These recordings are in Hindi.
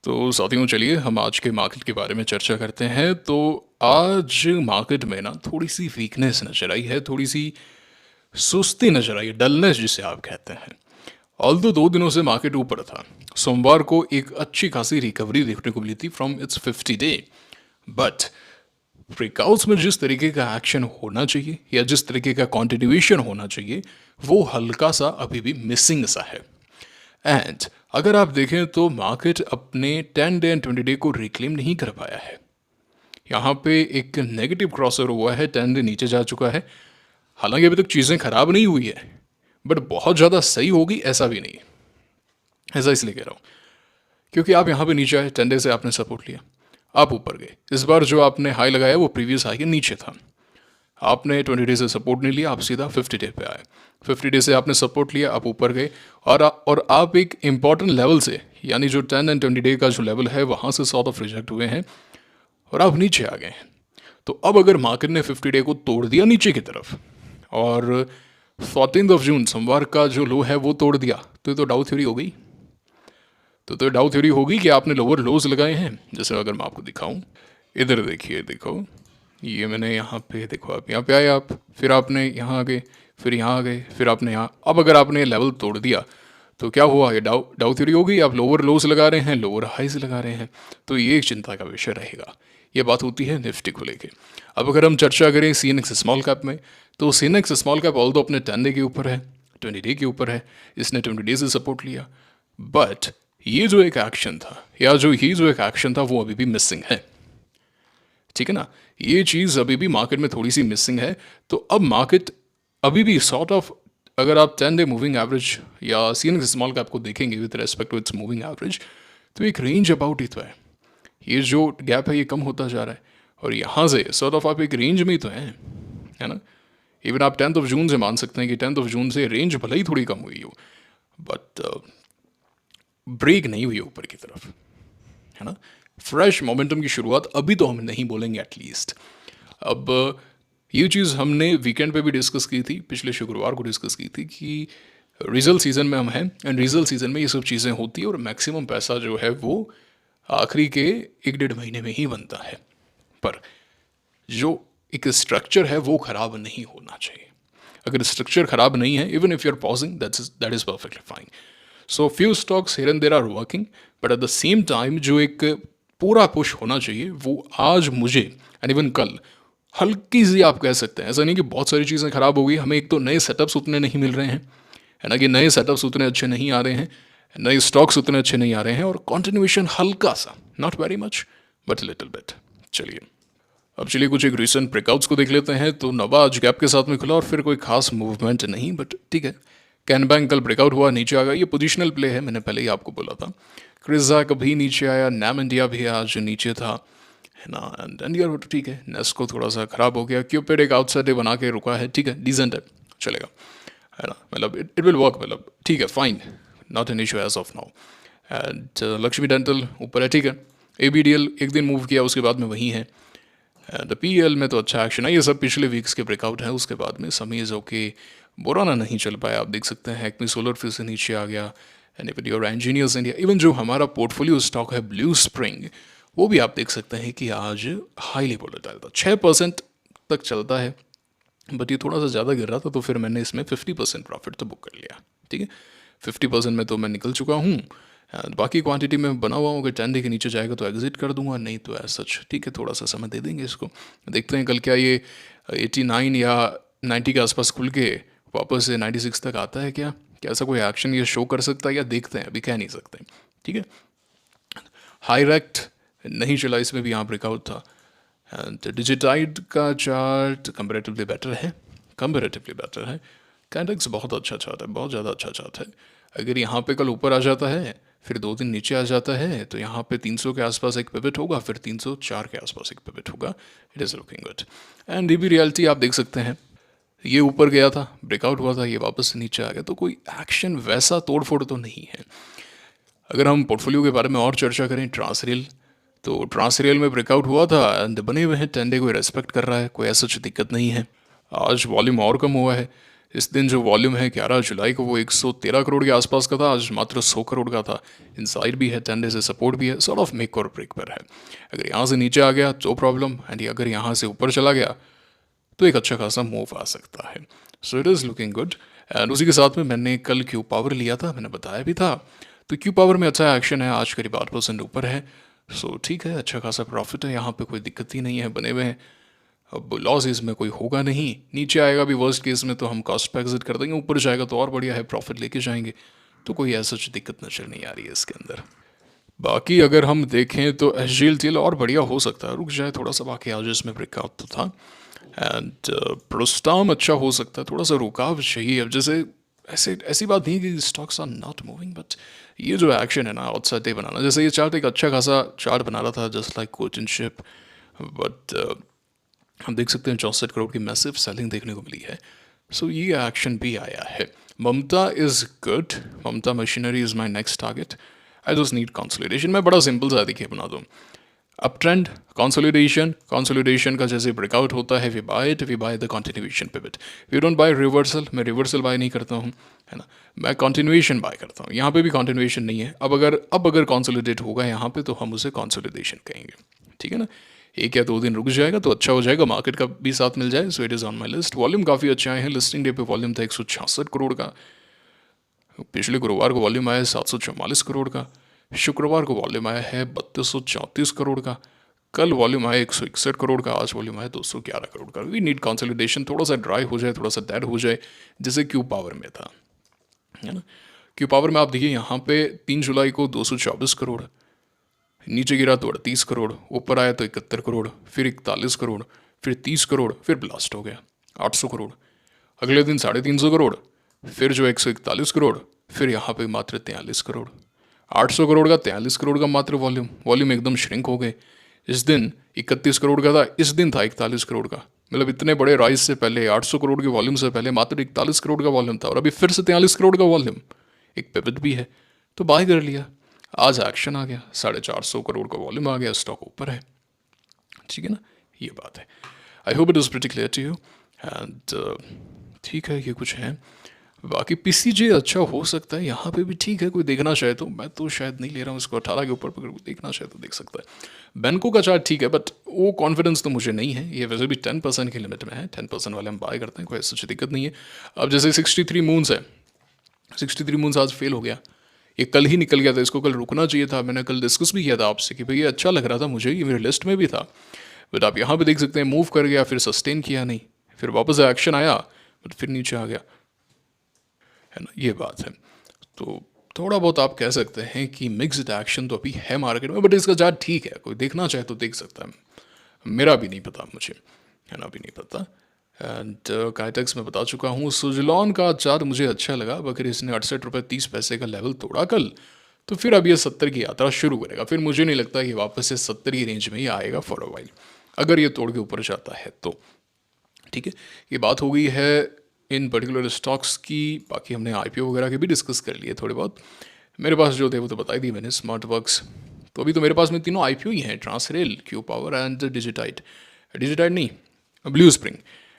तो साथियों, चलिए हम आज के मार्केट के बारे में चर्चा करते हैं। तो आज मार्केट में ना थोड़ी सी वीकनेस नज़र आई है, थोड़ी सी सुस्ती नज़र आई है, डलनेस जिसे आप कहते हैं। ऑल्दो 2 दिनों से मार्केट ऊपर था। सोमवार को एक अच्छी खासी रिकवरी देखने को मिली थी from its 50 day, but breakouts में जिस तरीके का एक्शन होना चाहिए या जिस तरीके का कंटिन्यूएशन होना चाहिए, वो हल्का सा अभी भी मिसिंग सा है। एंड अगर आप देखें तो मार्केट अपने 10 डे एंड 20 डे को रिक्लेम नहीं कर पाया है। यहाँ पे एक नेगेटिव क्रॉसओवर हुआ है, 10 डे नीचे जा चुका है। हालांकि अभी तक चीज़ें खराब नहीं हुई है, बट बहुत ज़्यादा सही होगी ऐसा भी नहीं। ऐसा इसलिए कह रहा हूँ क्योंकि आप यहाँ पे नीचे आए, 10 डे से आपने सपोर्ट लिया, आप ऊपर गए। इस बार जो आपने हाई लगाया वो प्रीवियस हाई के नीचे था। आपने 20 डे से सपोर्ट नहीं लिया, आप सीधा 50 डे पे आए। 50 डे से आपने सपोर्ट लिया, आप ऊपर गए और आप एक इंपॉर्टेंट लेवल से, यानी जो 10 एंड 20 डे का जो लेवल है वहाँ से सॉर्ट ऑफ रिजेक्ट हुए हैं और आप नीचे आ गए हैं। तो अब अगर मार्केट ने 50 डे को तोड़ दिया नीचे की तरफ और 14 जून सोमवार का जो लो है वो तोड़ दिया, तो ये तो डाउ थ्योरी हो गई। तो डाउ थ्योरी होगी कि आपने लोअर लोज लगाए हैं। जैसे अगर मैं आपको दिखाऊं, इधर देखिए, देखो ये मैंने यहाँ पे, देखो आप यहाँ पे आए, आप फिर आपने यहाँ आ गए, फिर यहाँ आ गए, फिर आपने यहाँ। अब अगर आपने ये लेवल तोड़ दिया तो क्या हुआ, ये डाउ डाउ थ्योरी होगी। आप लोअर लोज लगा रहे हैं, लोअर हाइज लगा रहे हैं, तो ये एक चिंता का विषय रहेगा। ये बात होती है निफ्टी को लेके। अब अगर हम चर्चा करें सीएनएक्स स्मॉल कैप में, तो सीएनएक्स स्मॉल कैप ऑल दो अपने 10 डे के ऊपर है, 20 डे के ऊपर है, इसने 20 डे से सपोर्ट लिया, बट ये जो एक एक्शन था या जो एक एक्शन था वो अभी भी मिसिंग है। ठीक है ना, ये चीज़ अभी भी मार्केट में थोड़ी सी मिसिंग है। तो अब मार्केट अभी भी सॉर्ट ऑफ, अगर आप 10 डे मूविंग एवरेज या सीएनएक्स स्मॉल कैप को देखेंगे with respect to its moving average, तो एक रेंज अबाउट ही तो है। ये जो गैप है ये कम होता जा रहा है और यहाँ से सॉर्ट ऑफ आप एक रेंज में ही तो हैं, है ना। इवन आप 10 जून से मान सकते हैं कि 10 जून से रेंज भले ही थोड़ी कम हुई हो, बट ब्रेक नहीं हुई ऊपर की तरफ, है ना। फ्रेश मोमेंटम की शुरुआत अभी तो हम नहीं बोलेंगे एटलीस्ट। अब ये चीज़ हमने वीकेंड पे भी डिस्कस की थी, पिछले शुक्रवार को डिस्कस की थी कि रिजल्ट सीज़न में हम हैं एंड रिजल्ट सीज़न में ये सब चीज़ें होती है और मैक्सिमम पैसा जो है वो आखिरी के 1 डेढ़ महीने में ही बनता है। पर जो एक स्ट्रक्चर है वो ख़राब नहीं होना चाहिए। अगर स्ट्रक्चर ख़राब नहीं है, even if you are pausing, that is perfectly fine. So few stocks here and there are working, but at the same time जो एक पूरा पुश होना चाहिए वो आज मुझे एंड इवन कल हल्की सी, आप कह सकते हैं, ऐसा नहीं कि बहुत सारी चीज़ें ख़राब हो गई। हमें एक तो नए सेटअप्स उतने नहीं मिल रहे हैं, है ना, कि नए सेटअप्स उतने अच्छे नहीं आ रहे हैं, नए स्टॉक्स उतने अच्छे नहीं आ रहे हैं, और कॉन्टिन्यूएशन हल्का सा, not very much but little bit. चलिए अब चलिए कुछ एक रिसेंट ब्रेकआउट्स को देख लेते हैं। तो नवा आज गैप के साथ में खुला और फिर कोई खास मूवमेंट नहीं, बट ठीक है। कैन बैंक कल ब्रेकआउट हुआ, नीचे आ गया, ये पोजिशनल प्ले है, मैंने पहले ही आपको बोला था। क्रिजा कभी नीचे आया, नैम इंडिया भी आज नीचे था, है ना। एंड इंडिया ठीक है, नेस्को थोड़ा सा खराब हो गया, क्यूपिड एक आउटसाइड डे बना के रुका है, ठीक है, डिसेंट है, चलेगा, है ना। मतलब इट विल वर्क, मतलब ठीक है, fine, not an issue as of now. And Lakshmi dental ऊपर है, ठीक है। ABDL एक दिन मूव किया, उसके बाद में वहीं है। एंड PEL में तो अच्छा एक्शन है। ये सब पिछले वीक्स के ब्रेकआउट है। उसके बाद में समीज ओके, बोराना नहीं चल पाया, आप देख सकते हैं। एक्मी सोलर फिर से नीचे आ गया, and even your engineers India, even जो हमारा पोर्टफोलियो स्टॉक है ब्लू स्प्रिंग, वो भी आप देख सकते हैं कि आज हाईली वोलेटाइल था, 6% तक चलता है, बट ये थोड़ा सा ज़्यादा गिर रहा था, तो फिर मैंने इसमें 50% प्रॉफिट तो बुक कर लिया, ठीक है। 50% में तो मैं निकल चुका हूँ। बाकी क्वांटिटी में बना हुआ हूँ, अगर 10 डे के नीचे जाएगा तो एग्जिट कर दूंगा, नहीं तो ऐसा सच, ठीक है, थोड़ा सा समय दे देंगे इसको। देखते हैं कल क्या ये 89 या 90 के आसपास खुल के वापस से 96 तक आता है क्या ऐसा कोई एक्शन ये शो कर सकता है, या देखते हैं, अभी कह नहीं सकते, ठीक है। हाईरेक्ट नहीं चला, इसमें भी यहाँ ब्रेकआउट था। एंड डिजिटाइड का चार्ट कंपेरेटिवली बेटर है, कैंडेक्स बहुत अच्छा चार्ट है, बहुत ज़्यादा अच्छा चार्ट है। अगर यहाँ पे कल ऊपर आ जाता है, फिर 2 दिन नीचे आ जाता है, तो यहाँ पे 300 के आसपास एक पिवट होगा, फिर 304 के आसपास एक पिवट होगा। It is looking good. And DB realty आप देख सकते हैं, ये ऊपर गया था, ब्रेकआउट हुआ था, ये वापस से नीचे आ गया, तो कोई एक्शन वैसा तोड़फोड़ तो नहीं है। अगर हम पोर्टफोलियो के बारे में और चर्चा करें, ट्रांसरेल, तो ट्रांसरेल में ब्रेकआउट हुआ था एंड बने हुए हैं, 10 डे कोई रेस्पेक्ट कर रहा है, कोई ऐसा दिक्कत नहीं है। आज वॉल्यूम और कम हुआ है, इस दिन जो वॉल्यूम है 11 जुलाई को वो 113 करोड़ के आसपास का था, आज मात्र 100 करोड़ का था। इनसाइड भी है, 10 डेज से सपोर्ट भी है, सॉर्ट ऑफ मेक और ब्रेक पर है। अगर यहाँ से नीचे आ गया तो प्रॉब्लम, एंड अगर यहाँ से ऊपर चला गया तो एक अच्छा खासा मूव आ सकता है। So it is looking good. And उसी के साथ में मैंने कल क्यू पावर लिया था, मैंने बताया भी था, तो क्यू पावर में अच्छा एक्शन है, आज करीब 8% ऊपर है। सो ठीक है, अच्छा खासा प्रॉफिट है, यहाँ पे कोई दिक्कत ही नहीं है, बने हुए हैं। अब लॉस इसमें कोई होगा नहीं, नीचे आएगा भी वर्स्ट केस में तो हम कॉस्ट पे एग्जिट कर देंगे, ऊपर जाएगा तो और बढ़िया है, प्रॉफिट लेके जाएंगे। तो कोई ऐसा दिक्कत नजर नहीं आ रही है इसके अंदर। बाकी अगर हम देखें तो H G L T L और बढ़िया हो सकता है, रुक जाए थोड़ा सा, बाकी आज इसमें ब्रेकआउट तो था। एंड प्रोस्टाम अच्छा हो सकता है, थोड़ा सा रुकाव चाहिए। अब जैसे ऐसे ऐसी बात नहीं कि stocks are not moving, but ये जो एक्शन है ना आउटसाइड डे बनाना, जैसे ये चार्ट एक अच्छा खासा चार्ट बना रहा था just like coaching ship, but हम देख सकते हैं 64 करोड़ की मैसिव सेलिंग देखने को मिली है। सो ये एक्शन भी आया है। Mamta is good, Mamta machinery is my next target. I just need consolidation. मैं बड़ा सिंपल सा देखिए बना दूँ, अप ट्रेंड, कंसोलिडेशन का जैसे ब्रेकआउट होता है we buy it, we buy the continuation pivot. We don't buy reversal, मैं रिवर्सल बाय नहीं करता हूँ, है ना, मैं कंटिन्यूएशन बाय करता हूँ। यहाँ पे भी कंटिन्यूएशन नहीं है। अब अगर कंसोलिडेट होगा यहाँ पे तो हम उसे कंसोलिडेशन कहेंगे, ठीक है ना। एक या दो दिन रुक जाएगा तो अच्छा हो जाएगा, मार्केट का भी साथ मिल जाए। So it is on my list. Volume काफ़ी अच्छे आए हैं, लिस्टिंग डे पे वॉल्यूम था 166 करोड़ का, पिछले गुरुवार को वॉल्यूम आया है 744 करोड़ का, शुक्रवार को वॉल्यूम आया है 3234 करोड़ का, कल वॉल्यूम आया 161 करोड़ का, आज वॉल्यूम आया 211 करोड़ का। वी नीड कंसोलिडेशन, थोड़ा सा ड्राई हो जाए, थोड़ा सा डेड हो जाए, जैसे क्यू पावर में था, है ना। क्यू पावर में आप देखिए यहाँ पे 3 जुलाई को 224 करोड़, नीचे गिरा तो 38 करोड़, ऊपर आया तो 71 करोड़, फिर 41 करोड़, फिर 30 करोड़, फिर ब्लास्ट हो गया 800 करोड़। अगले दिन 350 करोड़, फिर जो 141 करोड़, फिर यहाँ पे मात्र 43 करोड़। 800 करोड़ का 43 करोड़ का मात्र वॉल्यूम एकदम श्रिंक हो गए। इस दिन 31 करोड़ का था, इस दिन था 41 करोड़ का। मतलब इतने बड़े राइज से पहले 800 करोड़ के वॉल्यूम से पहले मात्र 41 करोड़ का वॉल्यूम था, और अभी फिर से 43 करोड़ का वॉल्यूम। एक पिवट भी है तो बाय कर लिया। आज एक्शन आ गया, 450 करोड़ का वॉल्यूम आ गया, स्टॉक ऊपर है, ठीक है ना, ये बात है। I hope it is pretty clear to you. And ठीक है, ये कुछ है। बाकी पीसीजे अच्छा हो सकता है, यहाँ पे भी ठीक है, कोई देखना चाहे तो। मैं तो शायद नहीं ले रहा हूँ इसको 18 के ऊपर, पर कोई देखना चाहे तो देख सकता है। बैंको का चार्ट ठीक है, बट वो कॉन्फिडेंस तो मुझे नहीं है। ये वैसे भी 10% की लिमिट में है, 10% वाले हम बाय करते हैं, कोई ऐसी दिक्कत नहीं है। अब जैसे 63 मून्स है, 63 मून्स आज फेल हो गया, ये कल ही निकल गया था, इसको कल रुकना चाहिए था। मैंने कल डिस्कस भी किया था आपसे कि भाई ये अच्छा लग रहा था मुझे, ये मेरे लिस्ट में भी था, बट आप यहाँ पे देख सकते हैं मूव कर गया, फिर सस्टेन किया नहीं, फिर वापस एक्शन आया, बट फिर नीचे आ गया, है ना, ये बात है। तो थोड़ा बहुत आप कह सकते हैं कि मिक्स्ड एक्शन तो अभी है मार्केट में, बट इसका चार्ट ठीक है, कोई देखना चाहे तो देख सकता है। मेरा भी नहीं पता मुझे, है ना, अभी नहीं पता। एंड काइटेक्स में बता चुका हूँ। सुजलॉन का चार्ट मुझे अच्छा लगा, अगर इसने 68 रुपये 30 पैसे का लेवल तोड़ा कल, तो फिर अब ये 70 की यात्रा शुरू करेगा। फिर मुझे नहीं लगता कि वापस से 70 की रेंज में ही आएगा फॉर अ वाइल, अगर ये तोड़ के ऊपर जाता है तो। ठीक है, ये बात हो गई है इन पर्टिकुलर स्टॉक्स की। बाकी हमने आईपीओ वगैरह के भी डिस्कस कर लिए थोड़े बहुत। मेरे पास जो थे वो तो बता ही दी मैंने, स्मार्ट वर्क्स। तो अभी तो मेरे पास में तीनों आईपीओ ही हैं, ट्रांसरेल, क्यू पावर एंड डिजिटाइड। डिजिटाइड नहीं, ब्लू स्प्रिंग।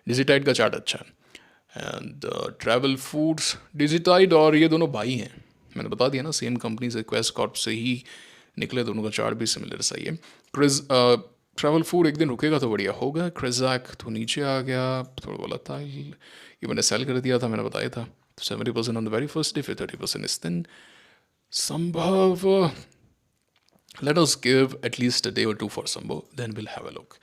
डिजिटाइड का चार्ट अच्छा है। एंड ट्रैवल फूड्स, डिजिटाइड और ये दोनों भाई हैं, मैंने बता दिया ना, सेम कंपनी से, क्वेस्ट कॉर्प से ही निकले, दोनों का चार्ट भी सिमिलर सही है। ट्रैवल फूड एक दिन रुकेगा तो बढ़िया होगा। क्रेजैक तो नीचे आ गया, थोड़ा बोला था ये मैंने सेल कर दिया था, मैंने बताया था। 70% on the very first day, फिर 30% इस दिन। Sambhav, let us give at least a day और two for Sambhav, then will have a look.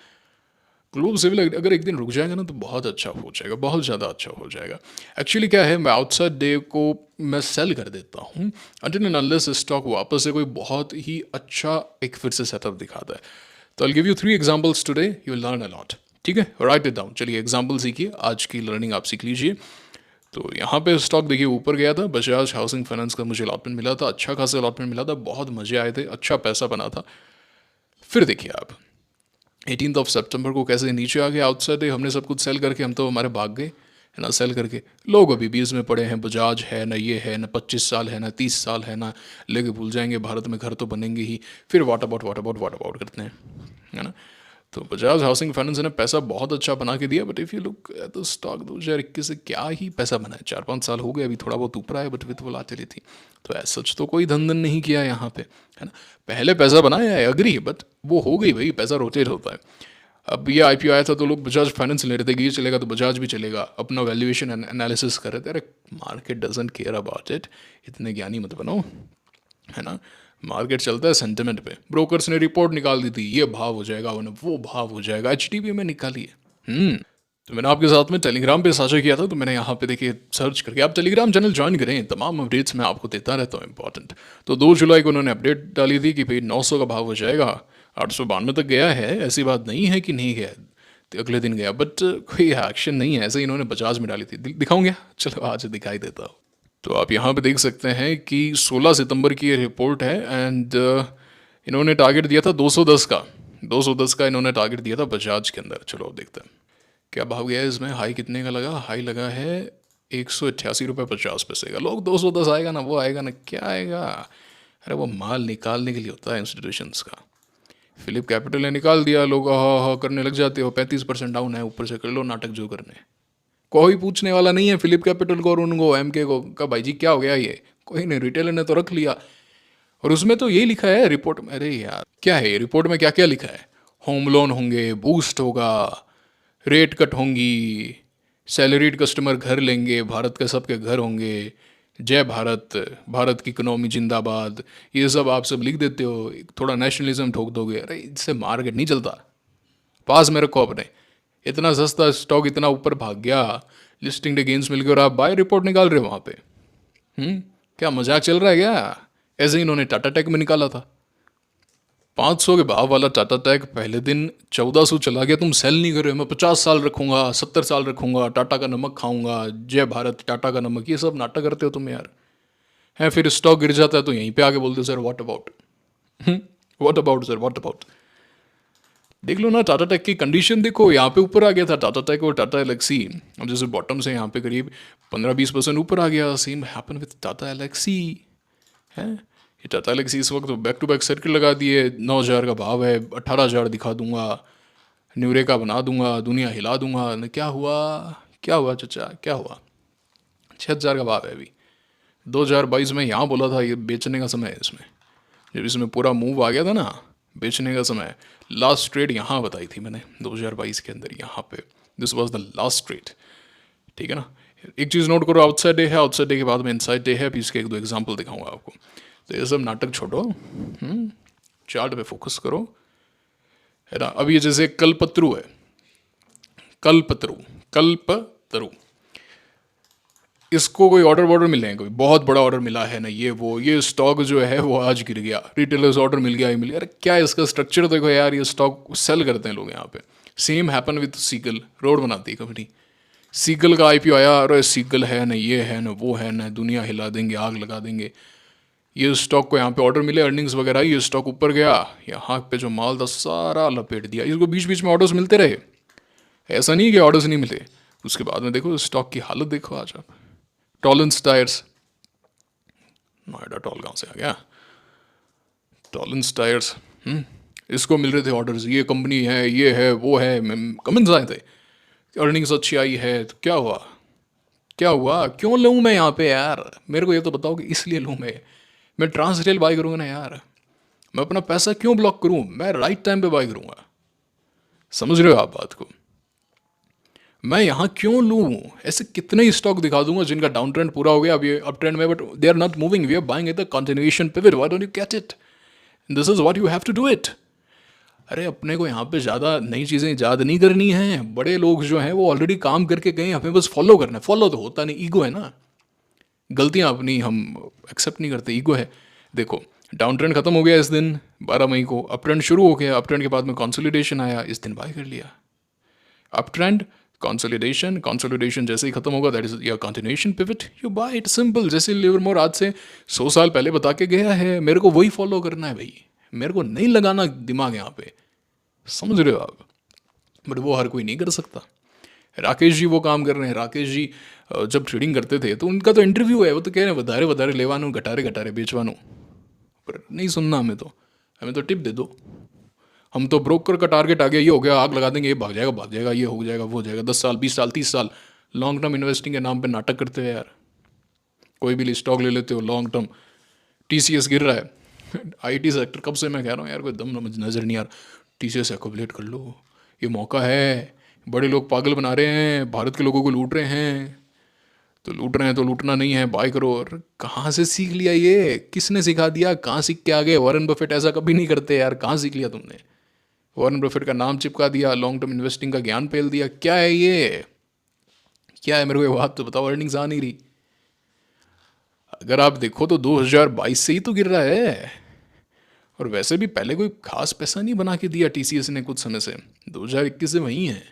Globe civil अगर एक दिन रुक जाएगा ना तो बहुत अच्छा हो जाएगा, बहुत ज़्यादा अच्छा हो जाएगा। एक्चुअली क्या है, मैं आउटसाइड डे को मैं सेल कर देता हूँ अनटिल एंड अनलेस स्टॉक वापस से कोई बहुत ही अच्छा एक फिर से सेटअप दिखाता है। तो I give you 3 examples today, you will learn a lot. ठीक है, राइट इट डाउन। चलिए एग्जांपल सीखिए, आज की लर्निंग आप सीख लीजिए। तो यहाँ पे स्टॉक देखिए ऊपर गया था, बजाज हाउसिंग फाइनेंस का मुझे अलॉटमेंट मिला था, अच्छा खासा अलॉटमेंट मिला था, बहुत मजे आए थे, अच्छा पैसा बना था। फिर देखिए आप 18 सितंबर को कैसे नीचे आ गए आउटसाइड डे, हमने सब कुछ सेल करके, हम तो हमारे भाग गए, है ना, सेल करके। लोग अभी भी इसमें पड़े हैं, बजाज है ना, ये है ना, 25 साल है ना, 30 साल है ना, लेके भूल जाएंगे भारत में घर तो बनेंगे ही, फिर वाट अबाउट करते हैं, है ना। तो बजाज हाउसिंग फाइनेंस ने पैसा बहुत अच्छा बना के दिया, but if you look at the stock 2021 से क्या ही पैसा बना है, 4-5 साल हो गए, अभी थोड़ा बहुत ऊपर आया बट विथ वोलेटिलिटी। तो ऐसा सच तो कोई धन धन नहीं किया यहाँ पे, है ना। पहले पैसा बनाया है, अग्री, बट वो हो गई भाई, पैसा रोटेट होता है। अब ये आईपीओ आया था तो लोग बजाज फाइनेंस ले रहे थे कि ये चलेगा तो बजाज भी चलेगा, अपना वैल्यूएशन एनालिसिस कर रहे थे। अरे market doesn't care about it, इतने ज्ञानी मत बनो, है ना। मार्केट चलता है सेंटिमेंट पे। ब्रोकर्स ने रिपोर्ट निकाल दी थी, ये भाव हो जाएगा, वरना वो भाव हो जाएगा, एचटीबी में निकाली है। तो मैंने आपके साथ में टेलीग्राम पे साझा किया था, तो मैंने यहाँ पे देखिए सर्च करके, आप टेलीग्राम चैनल ज्वाइन करें, तमाम अपडेट्स मैं आपको देता रहता हूँ इंपॉर्टेंट। तो 2 जुलाई को उन्होंने अपडेट डाली थी कि भाई 900 का भाव हो जाएगा, 892 तक गया है, ऐसी बात नहीं है कि नहीं गया, तो अगले दिन गया, बट कोई एक्शन नहीं है, ऐसे ही इन्होंने 50 में डाली थी। दिखाऊंगे, चलो आज दिखाई देता हूँ। तो आप यहाँ पे देख सकते हैं कि 16 सितंबर की ये रिपोर्ट है, एंड इन्होंने टारगेट दिया था 210 का, 210 का इन्होंने टारगेट दिया था बजाज के अंदर। चलो अब देखते हैं क्या भाव गया है इसमें। हाई कितने का लगा, हाई लगा है 188 रुपये 50 पैसे का। लोग 210 आएगा ना, वो आएगा ना, क्या आएगा, अरे वो माल निकालने के लिए होता है इंस्टीट्यूशंस का। फिलिप कैपिटल ने निकाल दिया, लोग हा करने लग जाते हो, 35% डाउन है, ऊपर से कर लो नाटक जो करने। कोई पूछने वाला नहीं है फिलिप कैपिटल को और उनको एमके को, का भाई जी क्या हो गया ये, कोई नहीं, रिटेलर ने तो रख लिया। और उसमें तो यही लिखा है रिपोर्ट में, अरे यार क्या है ये रिपोर्ट में, क्या क्या लिखा है, होम लोन होंगे, बूस्ट होगा, रेट कट होंगी, सैलरीड कस्टमर घर लेंगे, भारत के सबके घर होंगे, जय भारत, भारत की इकोनॉमी जिंदाबाद, ये सब आप सब लिख देते हो, थोड़ा नेशनलिज्म ठोक दोगे। अरे इससे मार्केट नहीं चलता, पास में रखो अपने। इतना सस्ता स्टॉक इतना ऊपर भाग गया, लिस्टिंग डे गेंस मिल गए और आप बाय रिपोर्ट निकाल रहे हो वहाँ पे। क्या मजाक चल रहा है क्या। ऐसे ही इन्होंने टाटा टेक में निकाला था, 500 के भाव वाला टाटा टेक पहले दिन 1400 चला गया। तुम सेल नहीं कर रहे हो, मैं 50 साल रखूंगा, 70 साल रखूंगा, टाटा का नमक खाऊंगा, जय भारत टाटा का नमक, ये सब नाटक करते हो तुम यार। है फिर स्टॉक गिर जाता है तो यहीं पे आके बोलते हो sir what about, what about sir what about. देख लो ना टाटा टेक की कंडीशन देखो, यहाँ पे ऊपर आ गया था टाटा टेक और टाटा एलेक्सी, अब जैसे बॉटम से यहाँ पे करीब 15-20% ऊपर आ गया। Same happen with Tata Elxsi, है ये टाटा एलेक्सी इस वक्त बैक टू बैक सर्किट लगा दिए, 9,000 का भाव है, 18,000 दिखा दूंगा, न्यूरेका बना दूंगा, दुनिया हिला दूंगा। क्या हुआ, क्या हुआ चाचा, क्या हुआ, 6,000 का भाव है अभी। 2022 में यहाँ बोला था ये बेचने का समय है, इसमें जब इसमें पूरा मूव आ गया था ना, बेचने का समय। लास्ट ट्रेड यहाँ बताई थी मैंने 2022 के अंदर, यहाँ पे this was the last trade, ठीक है ना। एक चीज़ नोट करो, आउटसाइड डे है, आउटसाइड डे के बाद में इनसाइड डे है, अभी इसके 1-2 एग्जाम्पल दिखाऊंगा आपको। तो ये सब नाटक छोड़ो, चार्ट पे फोकस करो, है ना। अब ये जैसे कल्पत्रु है, कल्पत्रु, कल्पत्रु, इसको कोई ऑर्डर मिले हैं, कोई बहुत बड़ा ऑर्डर मिला है ना, ये स्टॉक जो है वो आज गिर गया, रिटेलर्स ऑर्डर मिल गया, ये मिल गया। अरे क्या है इसका स्ट्रक्चर देखो यार, ये स्टॉक सेल करते हैं लोग यहाँ पे। Same happen with Ceigall, road बनाती है कंपनी, सीगल का आईपीओ आया, अरे सीगल है ना, ये है ना, वो है ना, दुनिया हिला देंगे, आग लगा देंगे। ये स्टॉक को यहाँ पे ऑर्डर मिले, अर्निंग्स वगैरह, ये स्टॉक ऊपर गया, यहाँ पे जो माल था सारा लपेट दिया। इसको बीच बीच में ऑर्डर्स मिलते रहे, ऐसा नहीं कि ऑर्डर्स नहीं मिले। उसके बाद में देखो स्टॉक की हालत देखो आज आप। टॉलेंस टायर्स, नोएडा टॉल कहाँ से आ गया, टॉलेंस टायर्स, इसको मिल रहे थे ऑर्डर्स, ये कंपनी है, ये है, वो है, कमेंट्स आए थे, अर्निंग्स अच्छी आई है, तो क्या हुआ, क्या हुआ, क्यों लूँ मैं यहाँ पे यार, मेरे को ये तो बताओ कि इसलिए लूँ मैं ट्रांस रिटेल बाई करूँगा ना यार, मैं अपना पैसा क्यों ब्लॉक करूँ, मैं राइट टाइम पे बाई करूँगा। समझ रहे हो आप बात को, मैं यहाँ क्यों लूँ। ऐसे कितने ही स्टॉक दिखा दूंगा जिनका डाउन ट्रेंड पूरा हो गया, अब ये अप ट्रेंड में, but they are not moving, we are buying at the continuation pivot, why don't you get it, this is what you have to do it. अरे अपने को यहाँ पे ज़्यादा नई चीज़ें याद नहीं करनी है, बड़े लोग जो हैं वो ऑलरेडी काम करके गए, हमें बस फॉलो करना है। फॉलो तो होता नहीं, ईगो है ना, गलतियाँ अपनी हम एक्सेप्ट नहीं करते, ईगो है। देखो डाउन ट्रेंड खत्म हो गया इस दिन 12 मई को, अप ट्रेंड शुरू हो गया, अप ट्रेंड के बाद में कंसोलिडेशन आया, इस दिन बाय कर लिया। अप ट्रेंड, कंसोलिडेशन जैसे ही खत्म होगा, that is your continuation pivot, you buy it, simple. जैसे लिवरमोर आज से 100 साल पहले बता के गया है, मेरे को वही फॉलो करना है भाई, मेरे को नहीं लगाना दिमाग यहाँ पे, समझ रहे हो आप। बट वो हर कोई नहीं कर सकता। राकेश जी वो काम कर रहे हैं, राकेश जी जब ट्रेडिंग करते थे तो उनका तो इंटरव्यू है, वो तो कह रहे हैं વધારે વધારે લેવાનું, घटारे घटारे बेचवानू, पर नहीं सुनना हमें तो टिप दे दो, हम तो ब्रोकर का टारगेट आ गया, ये हो गया, आग लगा देंगे, ये भाग जाएगा, ये हो जाएगा, वो हो जाएगा, 10 साल, 20 साल, 30 साल। लॉन्ग टर्म इन्वेस्टिंग के नाम पे नाटक करते हैं यार। कोई भी स्टॉक ले लेते हो लॉन्ग टर्म, टीसीएस गिर रहा है आईटी सेक्टर, कब से मैं कह रहा हूँ यार, कोई दम नज़र नहीं आ रहा। टीसीएस एक्यूमुलेट कर लो, ये मौका है। बड़े लोग पागल बना रहे हैं, भारत के लोगों को लूट रहे हैं, तो लूट रहे हैं तो लूटना नहीं है, बाय करो। और कहाँ से सीख लिया ये, किसने सिखा दिया, कहाँ सीख के आ गए? वॉरेन बफेट ऐसा कभी नहीं करते यार, कहाँ सीख लिया तुमने? वॉरेन बफेट का नाम चिपका दिया, लॉन्ग टर्म इन्वेस्टिंग का ज्ञान पेल दिया, क्या है ये? क्या है, मेरे को ये बात तो बताओ, अर्निंग्स आ नहीं रही। अगर आप देखो तो 2022 से ही तो गिर रहा है, और वैसे भी पहले कोई खास पैसा नहीं बना के दिया टीसीएस ने कुछ समय से, 2021 से वहीं है।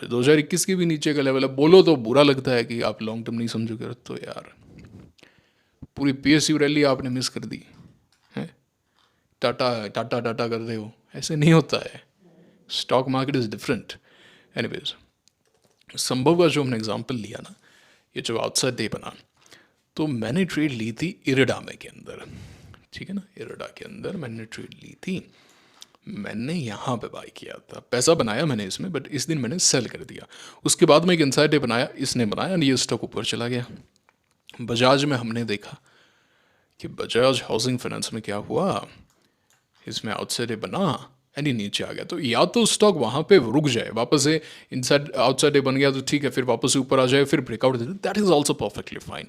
2021 के भी नीचे का लेवल है। बोलो तो बुरा लगता है कि आप लॉन्ग टर्म नहीं समझोगे, तो यार पूरी पीएसयू रैली आपने मिस कर दी है। टाटा टाटा टाटा कर रहे हो, ऐसे नहीं होता है। Stock market is different. Anyways, संभव का जो हमने एग्जांपल लिया ना, ये जो आउटसाइड डे बना, तो मैंने ट्रेड ली थी इरिडामे के अंदर, ठीक है ना, इरिडा के अंदर मैंने ट्रेड ली थी। मैंने यहाँ पे बाई किया था, पैसा बनाया मैंने इसमें, बट इस दिन मैंने सेल कर दिया। उसके बाद में एक इनसाइड डे बनाया, इसने बनाया और ये स्टॉक ऊपर चला गया। बजाज में हमने देखा कि बजाज हाउसिंग फाइनेंस में क्या हुआ, इसमें आउटसाइड डे बना एंड ये नीचे आ गया। तो या तो स्टॉक वहाँ पे रुक जाए, वापस से इनसाइड आउटसाइड डे बन गया तो ठीक है, फिर वापस से ऊपर आ जाए, फिर breakout they they, that is also perfectly fine.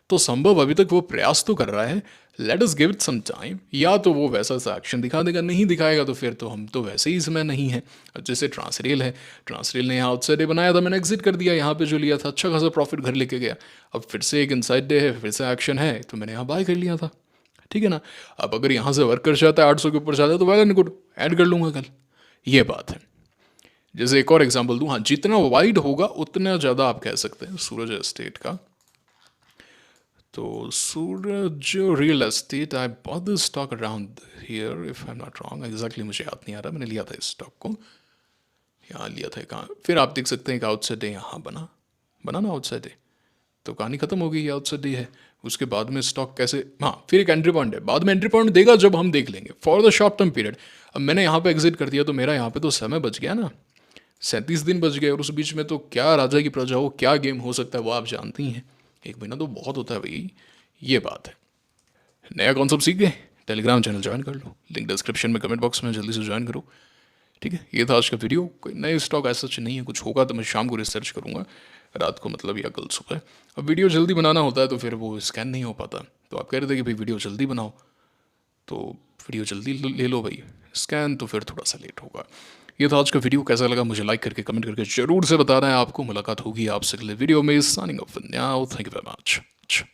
तो संभव अभी तक वो प्रयास तो कर रहा है, let us give it some time. या तो वो वैसा सा एक्शन दिखा देगा, नहीं दिखाएगा तो फिर तो हम तो वैसे ही इसमें नहीं है। जैसे ट्रांसरेल है, ट्रांसरेल ने यहाँ आउटसाइड डे बनाया था, मैंने एग्जिट कर दिया, यहाँ पे जो लिया था अच्छा खासा प्रॉफिट घर लेके गया। अब फिर से एक इनसाइड डे है, फिर से एक्शन है, तो मैंने यहाँ बाय कर लिया था, ठीक है ना। अब अगर यहाँ से वर्क कर जाता है 800 के ऊपर जाता है तो वेल एंड गुड, ऐड कर लूँगा कल, ये बात है। जैसे एक और एग्जांपल दूँ, हाँ, जितना वाइड होगा उतना ज़्यादा आप कह सकते हैं सूरज एस्टेट का। तो Suraj real estate, I bought this stock around here if I am not wrong, exactly मुझे याद नहीं आ रहा, मैंने लिया था इस स्टॉक को, यहाँ लिया था कहाँ। फिर आप देख सकते हैं कि आउटसाइड डे यहाँ बना ना आउटसाइड डे, तो कहानी खत्म हो गई, आउटसाइड डे है। उसके बाद में स्टॉक कैसे, हाँ, फिर एक एंट्री पॉइंट है, बाद में एंट्री पॉइंट देगा जब हम देख लेंगे for the short term period. अब मैंने यहाँ पे एग्जिट कर दिया तो मेरा यहाँ पे तो समय बच गया ना, 37 दिन बच गए, और उस बीच में तो क्या राजा की प्रजा हो, क्या गेम हो सकता है वो आप जानती हैं। 1 महीना तो बहुत होता है भाई, ये बात है। नया कॉन्सेप्ट सीख गए, टेलीग्राम चैनल ज्वाइन कर लो, लिंक डिस्क्रिप्शन में, कमेंट बॉक्स में, जल्दी से ज्वाइन करो, ठीक है। ये था आज का वीडियो। कोई नए स्टॉक ऐसा सच नहीं है, कुछ होगा तो मैं शाम को रिसर्च करूँगा, रात को मतलब, या कल सुबह। अब वीडियो जल्दी बनाना होता है तो फिर वो स्कैन नहीं हो पाता, तो आप कह रहे थे कि भाई वीडियो जल्दी बनाओ, तो वीडियो जल्दी ले लो भाई, स्कैन तो फिर थोड़ा सा लेट होगा। ये था आज का वीडियो, कैसा लगा मुझे लाइक करके कमेंट करके जरूर से बताना है आपको। मुलाकात होगी आपसे अगले वीडियो में। Signing off now, thank you very much.